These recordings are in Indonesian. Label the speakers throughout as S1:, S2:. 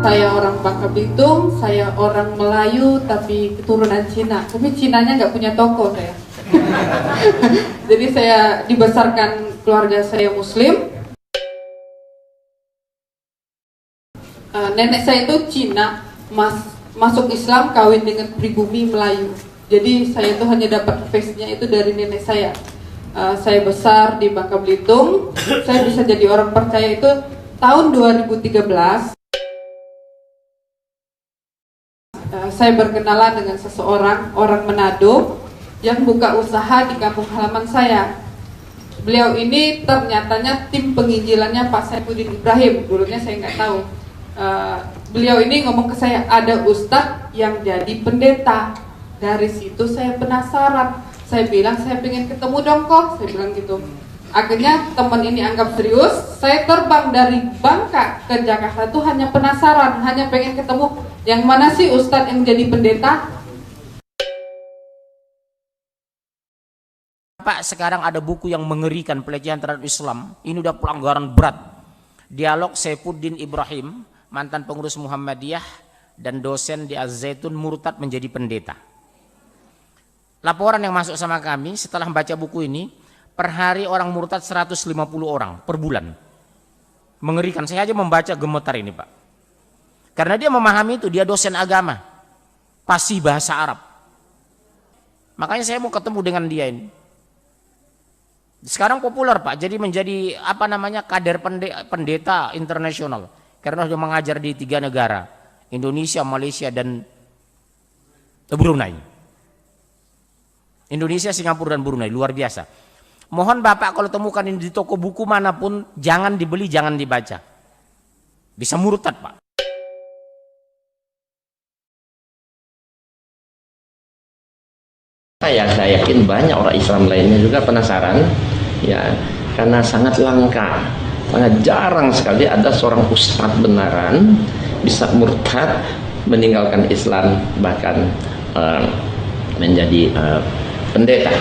S1: Saya orang Bangka Belitung, saya orang Melayu tapi keturunan Cina. Tapi Cinanya nggak punya toko saya. Jadi saya dibesarkan keluarga saya Muslim. Nenek saya itu Cina, masuk Islam, kawin dengan pribumi Melayu. Jadi saya itu hanya dapat face-nya itu dari nenek saya. Saya besar di Bangka Belitung. Saya bisa jadi orang percaya itu tahun 2013. Saya berkenalan dengan seseorang, orang Manado, yang buka usaha di kampung halaman saya. Beliau ini ternyatanya tim penginjilannya Pak Saifuddin Ibrahim. Dulunya saya nggak tahu. Beliau ini ngomong ke saya, ada ustadz yang jadi pendeta. Dari situ saya penasaran. Saya bilang, saya pengen ketemu dong kok. Saya bilang gitu. Akhirnya teman ini anggap serius. Saya terbang dari Bangka ke Jakarta tuh hanya penasaran, hanya pengen ketemu. Yang mana sih ustadz yang jadi pendeta?
S2: Pak, sekarang ada buku yang mengerikan, pelecehan terhadap Islam. Ini udah pelanggaran berat. Dialog Saifuddin Ibrahim, mantan pengurus Muhammadiyah dan dosen di Az-Zaitun, murtad menjadi pendeta. Laporan yang masuk sama kami setelah membaca buku ini, per hari orang murtad 150 orang per bulan. Mengerikan, saya aja membaca gemetar ini Pak. Karena dia memahami itu, dia dosen agama, fasih bahasa Arab. Makanya saya mau ketemu dengan dia ini. Sekarang populer Pak, jadi menjadi apa namanya kader pendeta internasional. Karena sudah mengajar di 3 negara, Indonesia, Malaysia, dan Brunei. Indonesia, Singapura, dan Brunei, luar biasa. Mohon Bapak kalau temukan ini di toko buku manapun, jangan dibeli, jangan dibaca. Bisa murtad Pak.
S3: Saya yakin banyak orang Islam lainnya juga penasaran, ya, karena sangat langka. Sangat jarang sekali ada seorang ustadz benaran bisa murtad, meninggalkan Islam, bahkan menjadi pendeta.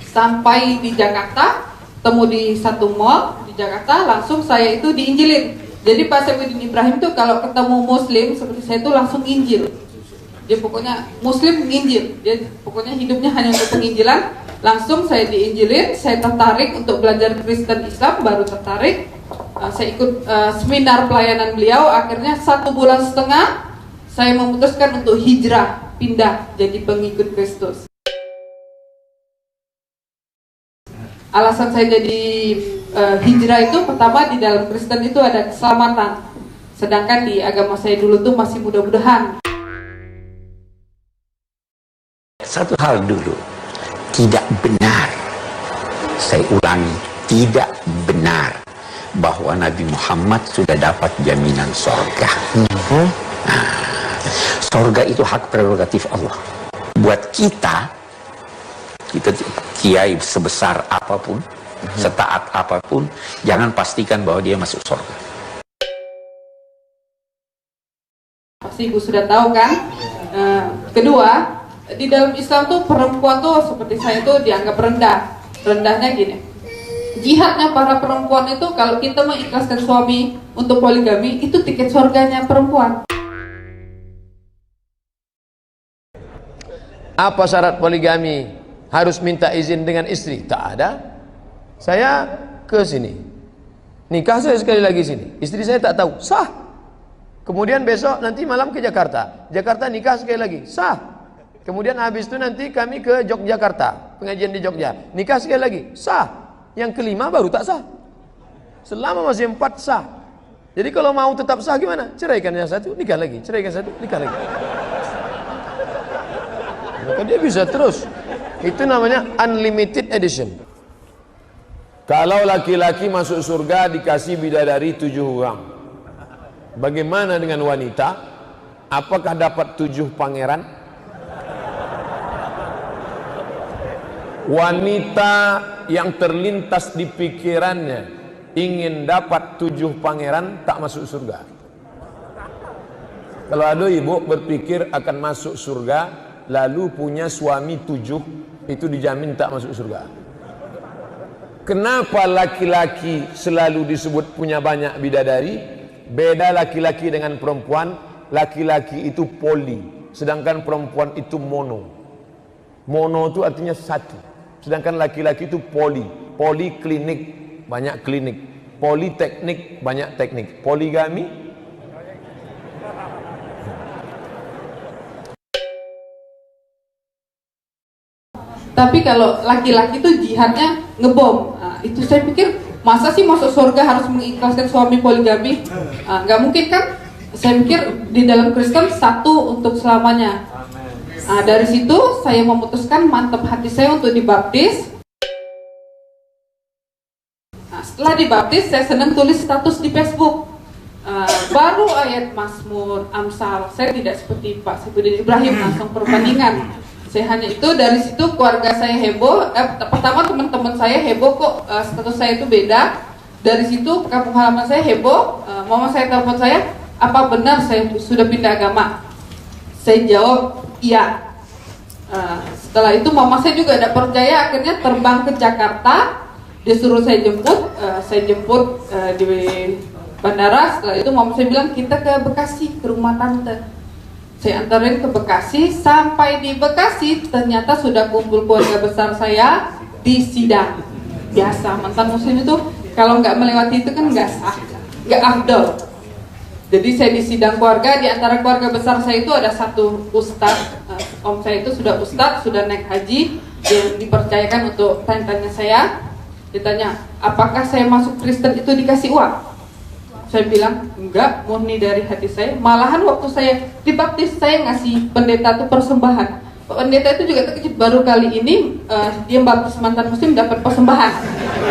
S1: Sampai di Jakarta, temu di satu mall di Jakarta, langsung saya itu diinjilin. Jadi Pak Saifuddin Ibrahim tuh kalau ketemu Muslim seperti saya itu langsung injil. Dia pokoknya Muslim nginjil. Dia pokoknya hidupnya hanya untuk penginjilan. Langsung saya diinjilin, saya tertarik untuk belajar Kristen Islam, baru tertarik. Saya ikut seminar pelayanan beliau, akhirnya 1,5 bulan saya memutuskan untuk hijrah, pindah jadi pengikut Kristus. Alasan saya jadi hijrah itu pertama, di dalam Kristen itu ada keselamatan. Sedangkan di agama saya dulu tuh masih mudah-mudahan.
S4: Satu hal dulu, tidak benar, saya ulangi, tidak benar bahwa Nabi Muhammad sudah dapat jaminan sorga. Nah, sorga itu hak prerogatif Allah. Buat kita kiai sebesar apapun, setaat apapun, jangan pastikan bahwa dia masuk sorga.
S1: Pasti Ibu sudah tahu kan. Kedua, di dalam Islam tuh perempuan tuh seperti saya tuh dianggap rendah. Rendahnya gini, jihadnya para perempuan itu kalau kita mengikhlaskan suami untuk poligami, itu tiket surganya perempuan.
S5: Apa syarat poligami? Harus minta izin dengan istri? Tak ada. Saya ke sini, nikah saya sekali lagi sini, istri saya tak tahu, sah. Kemudian besok nanti malam ke Jakarta, Jakarta nikah sekali lagi, sah. Kemudian habis itu nanti kami ke Yogyakarta, pengajian di Jogja, nikah sekali lagi, sah. Yang kelima baru tak sah. Selama masih 4 sah. Jadi kalau mau tetap sah gimana? Ceraikan yang satu, nikah lagi, ceraikan satu, nikah lagi. Maka dia bisa terus. Itu namanya unlimited edition. Kalau laki-laki masuk surga dikasih bidadari 7 orang, bagaimana dengan wanita? Apakah dapat 7 pangeran? Wanita yang terlintas di pikirannya ingin dapat 7 pangeran tak masuk surga. Kalau ada ibu berpikir akan masuk surga lalu punya suami 7, itu dijamin tak masuk surga. Kenapa laki-laki selalu disebut punya banyak bidadari? Beda laki-laki dengan perempuan. Laki-laki itu poli, sedangkan perempuan itu mono. Mono itu artinya satu, sedangkan laki-laki itu poli. Poliklinik, banyak klinik. Politeknik, banyak teknik. Poligami.
S1: Tapi kalau laki-laki itu jihadnya ngebom. Nah, itu saya pikir masa sih masuk surga harus mengikhlaskan suami poligami? Nggak mungkin kan? Saya pikir di dalam Kristen satu untuk selamanya. Nah, dari situ saya memutuskan mantap hati saya untuk dibaptis. Nah, setelah dibaptis saya senang tulis status di Facebook. Baru ayat Mazmur, Amsal. Saya tidak seperti Pak Saifuddin Ibrahim langsung perbandingan. Saya hanya itu, dari situ keluarga saya heboh. Pertama teman-teman saya heboh kok status saya itu beda. Dari situ kampung halaman saya heboh. Mama saya telepon saya, apa benar saya sudah pindah agama? Saya jawab iya. Setelah itu mama saya juga tidak percaya, akhirnya terbang ke Jakarta. Dia suruh saya jemput di bandara. Setelah itu mama saya bilang kita ke Bekasi, ke rumah tante. Saya antarin ke Bekasi. Sampai di Bekasi ternyata sudah kumpul keluarga besar saya di sidang. Biasa mantan muslim itu kalau nggak melewati itu kan nggak sah, nggak afdol. Jadi saya di sidang keluarga. Di antara keluarga besar saya itu ada satu ustadz. Om saya itu sudah ustadz, sudah naik haji, yang dipercayakan untuk tanya-tanya saya. Ditanya, apakah saya masuk Kristen itu dikasih uang? Saya bilang, enggak, murni dari hati saya. Malahan waktu saya dibaptis, saya ngasih pendeta itu persembahan. Pendeta itu juga terkejut, baru kali ini dia baptis mantan muslim dapat persembahan.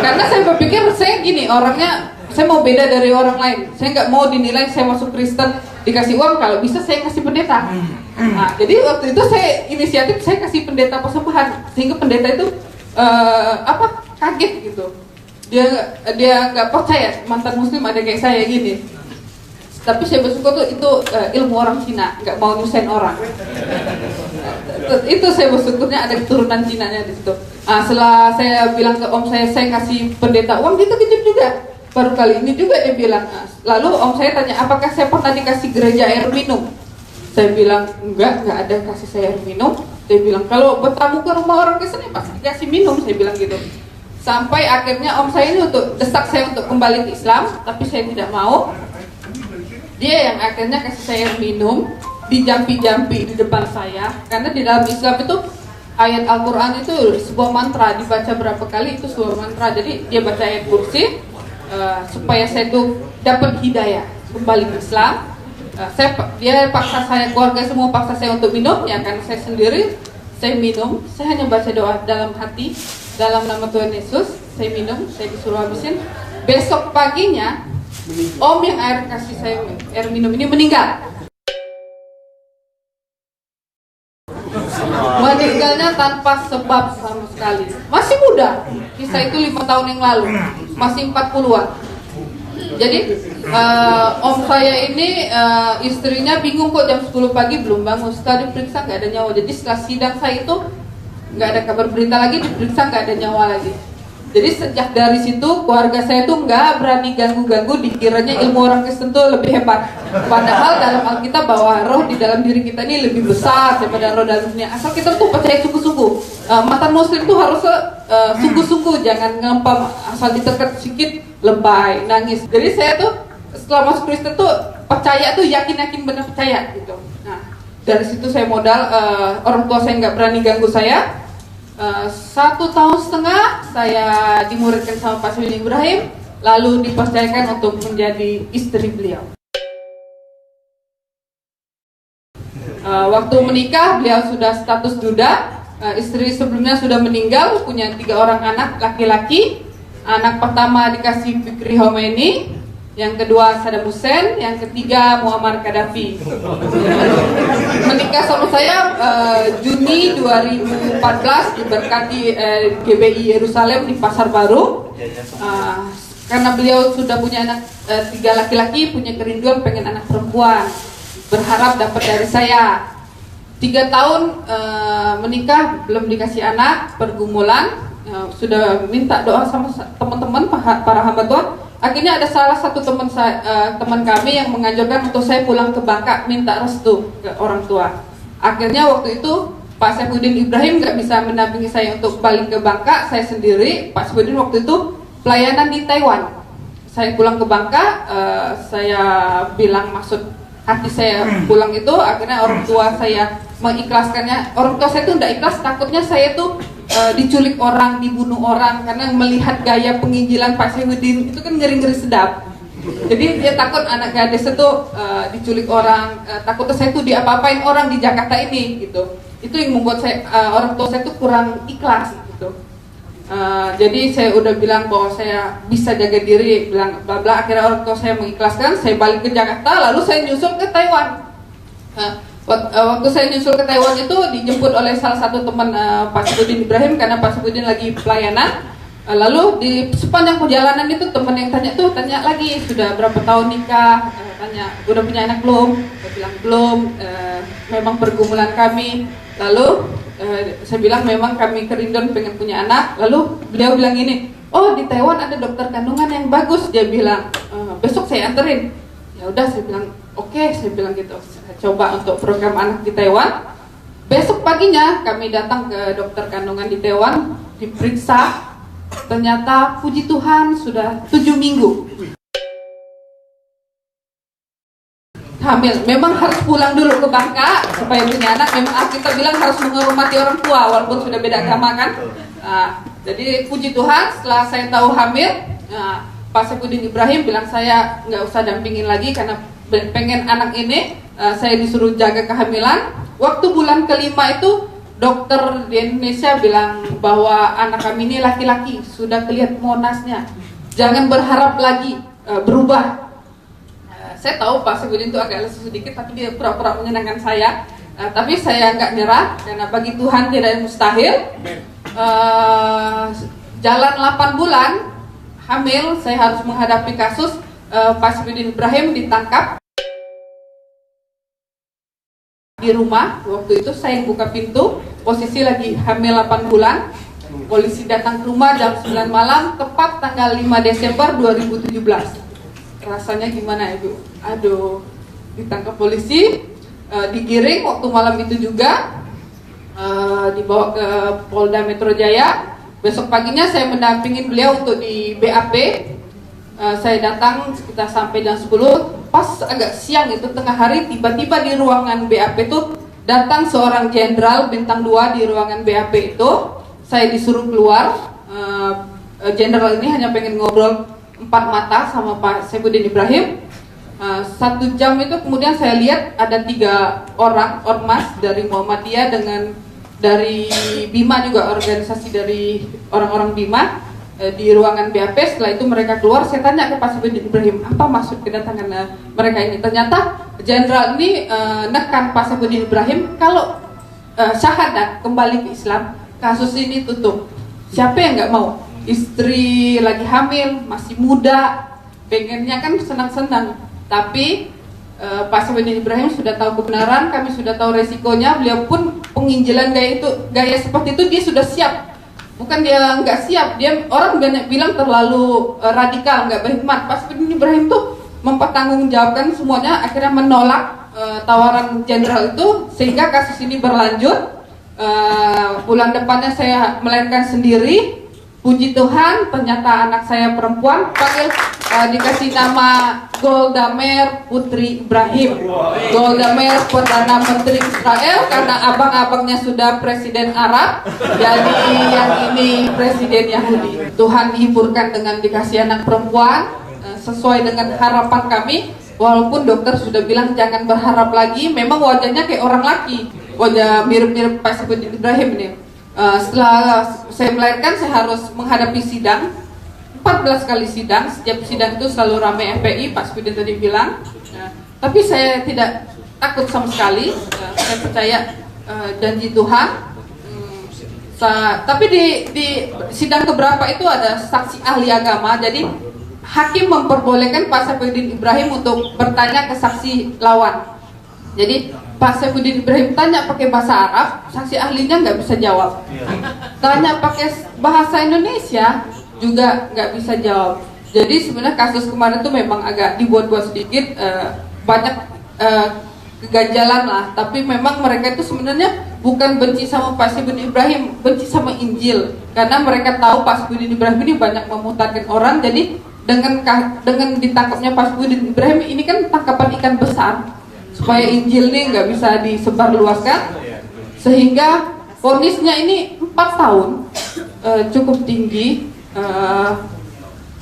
S1: Karena saya berpikir, saya gini, orangnya, saya mau beda dari orang lain. Saya nggak mau dinilai saya masuk Kristen dikasih uang, kalau bisa saya kasih pendeta. Nah, jadi waktu itu saya inisiatif, saya kasih pendeta persembahan. Sehingga pendeta itu, kaget gitu. Dia nggak percaya mantan muslim ada kayak saya gini. Tapi saya bersyukur tuh itu ilmu orang Cina, nggak mau nyusahin orang. Itu saya bersyukurnya ada keturunan Cinanya di situ. Setelah saya bilang ke om saya kasih pendeta uang, dia terkejut juga. Baru kali ini juga dia bilang. Lalu om saya tanya, apakah saya pernah dikasih gereja air minum? Saya bilang enggak ada kasih saya air minum. Dia bilang kalau bertamu ke rumah orang Kristen pasti dikasih minum. Saya bilang gitu. Sampai akhirnya om saya ini untuk desak saya untuk kembali ke Islam, tapi saya tidak mau. Dia yang akhirnya kasih saya minum, dijampi-jampi di depan saya. Karena di dalam Islam itu ayat Al-Quran itu sebuah mantra, dibaca berapa kali itu sebuah mantra. Jadi dia baca ayat kursi supaya saya itu dapat hidayah kembali ke Islam. Dia paksa saya, keluarga semua paksa saya untuk minum, ya karena saya sendiri saya minum. Saya hanya baca doa dalam hati. Dalam nama Tuhan Yesus, saya minum, saya disuruh habisin. Besok paginya, om yang kasih saya air minum ini meninggal. Meninggalnya tanpa sebab sama sekali. Masih muda, kisah itu 5 tahun yang lalu, masih 40-an. Jadi om saya ini istrinya bingung kok jam 10 pagi belum bangun. Setelah diperiksa nggak ada nyawa. Jadi setelah sidang saya itu nggak ada kabar berita lagi, diperiksa nggak ada nyawa lagi. Jadi sejak dari situ keluarga saya tuh nggak berani ganggu-ganggu, dikiranya ilmu orang Kristen tuh lebih hebat. Padahal dalam Alkitab bahwa roh di dalam diri kita ini lebih besar daripada roh dalam dunia. Asal kita tuh percaya sungguh-sungguh. Mantan muslim tuh harus sungguh-sungguh, jangan ngempam asal ditekan sedikit lebay, nangis. Jadi saya tuh setelah masuk Kristen tuh percaya tuh yakin benar percaya gitu. Nah dari situ saya modal, orang tua saya nggak berani ganggu saya. 1,5 tahun saya dimuridkan sama Pak Saifuddin Ibrahim, lalu dipercayakan untuk menjadi istri beliau. Waktu menikah beliau sudah status duda, istri sebelumnya sudah meninggal, punya 3 orang anak laki-laki. Anak pertama dikasih Fikri Khomeini, yang kedua Saddam Hussein, yang ketiga Muammar Gaddafi. Menikah sama saya Juni 2014 diberkati GBI Yerusalem di Pasar Baru. Karena beliau sudah punya anak 3 laki-laki, punya kerinduan pengen anak perempuan, berharap dapat dari saya. 3 tahun menikah belum dikasih anak, pergumulan. sudah minta doa sama teman-teman para hamba Tuhan. Akhirnya ada salah satu teman kami yang menganjurkan untuk saya pulang ke Bangka minta restu ke orang tua. Akhirnya waktu itu Pak Saifuddin Ibrahim nggak bisa mendampingi saya untuk balik ke Bangka, saya sendiri. Pak Saifuddin waktu itu pelayanan di Taiwan. Saya pulang ke Bangka, saya bilang maksud hati saya pulang itu, akhirnya orang tua saya mengikhlaskannya. Orang tua saya itu tidak ikhlas, takutnya saya tuh diculik orang, dibunuh orang, karena melihat gaya penginjilan Pak Saifuddin itu kan ngeri-ngeri sedap. Jadi dia takut anak gadis itu diculik orang, takutnya saya tuh diapa-apain orang di Jakarta ini gitu. Itu yang membuat saya orang tua saya tuh kurang ikhlas gitu. Jadi saya udah bilang bahwa saya bisa jaga diri, bilang bla bla. Akhirnya orang tua saya mengikhlaskan, saya balik ke Jakarta, lalu saya nyusul ke Taiwan. Waktu saya nyusul ke Taiwan itu dijemput oleh salah satu teman Pak Saifuddin Ibrahim, karena Pak Saifuddin lagi pelayanan. Lalu di sepanjang perjalanan itu teman yang tanya lagi, sudah berapa tahun nikah? Tanya, udah punya anak belum? Saya bilang belum. Memang pergumulan kami. Lalu saya bilang memang kami kerinduan pengen punya anak. Lalu beliau bilang ini, oh di Taiwan ada dokter kandungan yang bagus. Dia bilang besok saya anterin. Ya udah, saya bilang oke, saya bilang gitu. Saya coba untuk program anak di Taiwan. Besok paginya kami datang ke dokter kandungan di Taiwan, diperiksa. Ternyata puji Tuhan sudah 7 minggu hamil. Memang harus pulang dulu ke Bangka supaya punya anak. Memang kita bilang harus menghormati orang tua walaupun sudah beda agama kan. Jadi puji Tuhan setelah saya tahu hamil, Pak Saifuddin Ibrahim bilang saya nggak usah dampingin lagi karena pengen anak ini. Saya disuruh jaga kehamilan. Waktu bulan kelima itu dokter di Indonesia bilang bahwa anak kami ini laki-laki, sudah kelihatan monasnya, jangan berharap lagi berubah. Saya tahu Pak Saifuddin itu agak lesu sedikit, tapi dia pura-pura menyenangkan saya. Tapi saya nggak nyerah, karena bagi Tuhan tidak ada yang mustahil. Jalan 8 bulan hamil, saya harus menghadapi kasus Pak Saifuddin Ibrahim ditangkap di rumah. Waktu itu saya buka pintu, posisi lagi hamil 8 bulan. Polisi datang ke rumah jam 9 malam, tepat tanggal 5 Desember 2017. Rasanya gimana Ibu? Aduh, ditangkap polisi, digiring waktu malam itu juga, dibawa ke Polda Metro Jaya. Besok paginya saya mendampingin beliau untuk di BAP. Saya datang sekitar sampai jam 10. Pas agak siang itu tengah hari, tiba-tiba di ruangan BAP itu datang seorang jenderal bintang 2 di ruangan BAP itu. Saya disuruh keluar. Jenderal ini hanya pengen ngobrol 4 mata sama Pak Saifuddin Ibrahim. 1 jam itu kemudian saya lihat ada 3 orang ormas dari Muhammadiyah dengan dari Bima juga, organisasi dari orang-orang Bima di ruangan BAP. Setelah itu mereka keluar, saya tanya ke Pak Saifuddin Ibrahim, apa maksud kedatangan mereka ini? Ternyata jenderal ini nekan Pak Saifuddin Ibrahim kalau syahadat kembali ke Islam, kasus ini tutup. Siapa yang nggak mau? Istri lagi hamil, masih muda, pengennya kan senang-senang. Tapi Pak Saifuddin Ibrahim sudah tahu kebenaran, kami sudah tahu resikonya. Beliau pun penginjilan gaya seperti itu dia sudah siap. Bukan dia nggak siap, dia orang banyak bilang terlalu radikal, nggak berhikmat. Pak Saifuddin Ibrahim tuh mempertanggungjawabkan semuanya, akhirnya menolak tawaran jenderal itu, sehingga kasus ini berlanjut. Bulan depannya saya melahirkan sendiri. Puji Tuhan, ternyata anak saya perempuan, dikasih nama Golda Meir Putri Ibrahim. Golda Meir Perdana Menteri Israel, karena abang-abangnya sudah presiden Arab, jadi yang ini presiden Yahudi. Tuhan dihiburkan dengan dikasih anak perempuan, sesuai dengan harapan kami. Walaupun dokter sudah bilang jangan berharap lagi, memang wajahnya kayak orang laki, wajah mirip-mirip Pak Saifuddin Ibrahim ini. Setelah saya melahirkan, saya harus menghadapi sidang 14 kali sidang. Setiap sidang itu selalu ramai FPI, Pak Saifuddin tadi bilang. Tapi saya tidak takut sama sekali. Saya percaya janji Tuhan. Tapi di sidang keberapa itu ada saksi ahli agama. Jadi hakim memperbolehkan Pak Saifuddin Ibrahim untuk bertanya ke saksi lawan. Jadi Pak Saifuddin Ibrahim tanya pakai bahasa Arab, saksi ahlinya nggak bisa jawab. Tanya pakai bahasa Indonesia juga nggak bisa jawab. Jadi sebenarnya kasus kemarin itu memang agak dibuat-buat sedikit, banyak keganjalan lah. Tapi memang mereka itu sebenarnya bukan benci sama Pak Saifuddin Ibrahim, benci sama Injil. Karena mereka tahu Pak Saifuddin Ibrahim ini banyak memutarkan orang. Jadi dengan ditangkapnya Pak Saifuddin Ibrahim ini kan tangkapan ikan besar, supaya Injil ini nggak bisa disebarluaskan, sehingga vonisnya ini 4 tahun, cukup tinggi.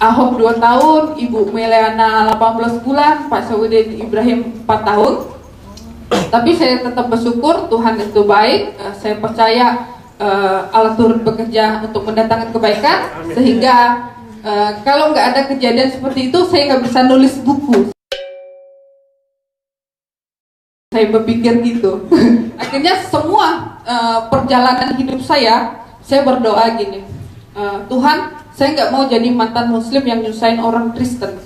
S1: Ahok 2 tahun, Ibu Meliana 18 bulan, Pak Saifuddin Ibrahim 4 tahun. Tapi saya tetap bersyukur, Tuhan itu baik. Saya percaya Allah turut bekerja untuk mendatangkan kebaikan, sehingga kalau nggak ada kejadian seperti itu, saya nggak bisa nulis buku. Saya berpikir gitu. Akhirnya semua perjalanan hidup saya berdoa gini, Tuhan, saya nggak mau jadi mantan muslim yang nyusahin orang Kristen.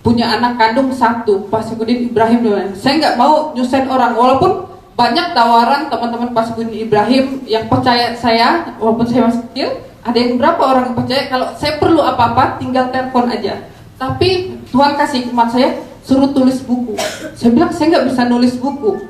S1: Punya anak kandung 1, Pak Saifuddin Ibrahim. Saya nggak mau nyusahin orang, walaupun banyak tawaran teman-teman Pak Saifuddin Ibrahim yang percaya saya, walaupun saya masih kecil. Ada yang berapa orang yang percaya kalau saya perlu apa-apa tinggal telepon aja. Tapi Tuhan kasih hikmat, saya suruh tulis buku. Saya bilang saya nggak bisa nulis buku.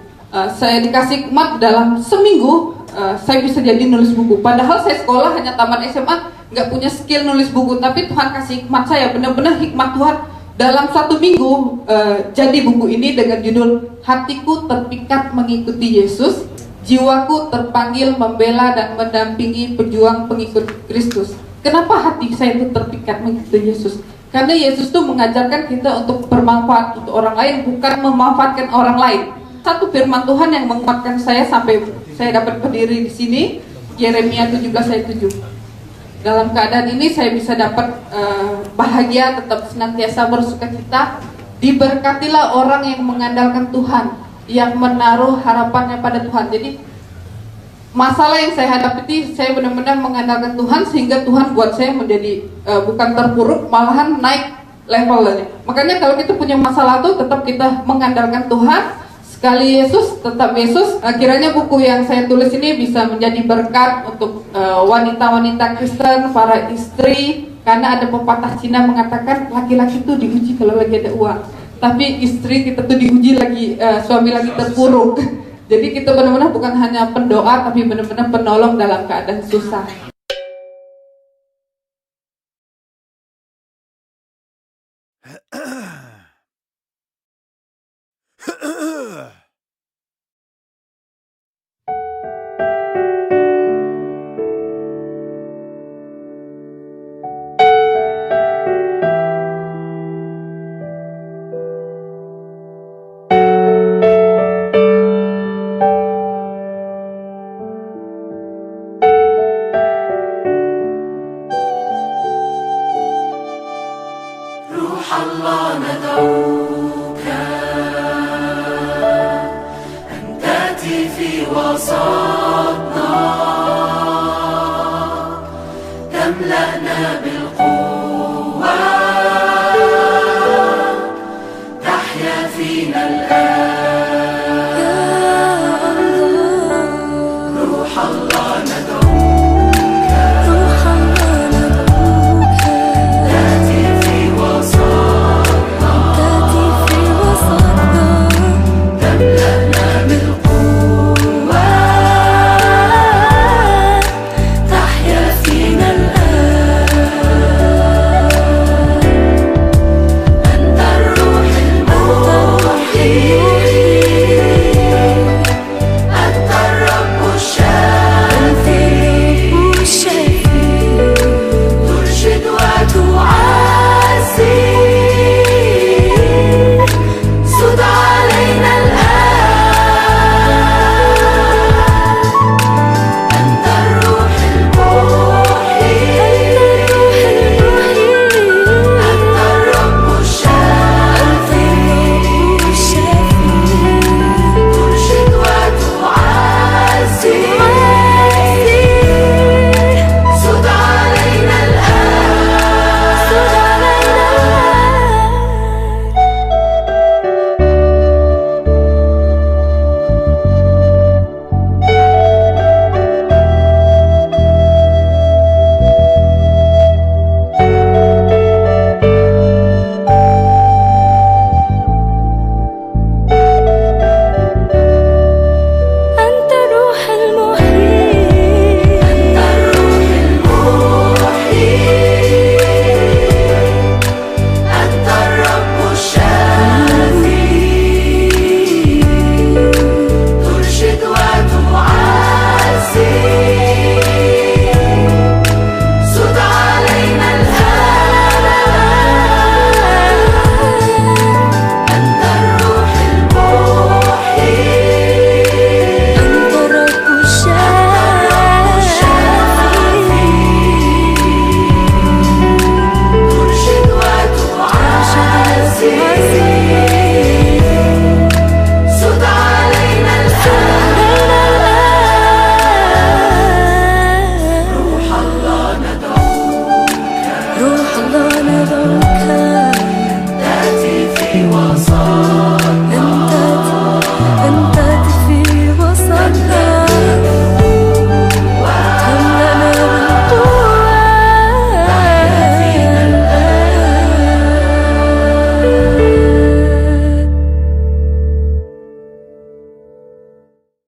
S1: Saya dikasih hikmat dalam seminggu saya bisa jadi nulis buku. Padahal saya sekolah hanya tamat SMA, nggak punya skill nulis buku. Tapi Tuhan kasih hikmat saya, benar-benar hikmat Tuhan. Dalam 1 minggu jadi buku ini dengan judul Hatiku Terpikat Mengikuti Yesus, Jiwaku Terpanggil Membela dan Mendampingi Pejuang Pengikut Kristus. Kenapa hati saya itu terpikat mengikuti Yesus? Karena Yesus itu mengajarkan kita untuk bermanfaat untuk orang lain, bukan memanfaatkan orang lain. Satu firman Tuhan yang menguatkan saya sampai saya dapat berdiri di sini, Yeremia 17 ayat 7. Dalam keadaan ini saya bisa dapat bahagia, tetap senantiasa bersukacita. Diberkatilah orang yang mengandalkan Tuhan, yang menaruh harapannya pada Tuhan. Jadi masalah yang saya hadapi itu saya benar-benar mengandalkan Tuhan, sehingga Tuhan buat saya menjadi bukan terpuruk, malahan naik levelnya. Makanya kalau kita punya masalah tuh tetap kita mengandalkan Tuhan. Sekali Yesus, tetap Yesus. Kiranya buku yang saya tulis ini bisa menjadi berkat untuk wanita-wanita Kristen, para istri. Karena ada pepatah Cina mengatakan laki-laki itu diuji kalau lagi ada uang, tapi istri kita tuh diuji lagi suami lagi terpuruk. Jadi kita benar-benar bukan hanya pendoa, tapi benar-benar penolong dalam keadaan susah.
S6: تحيا فينا الآن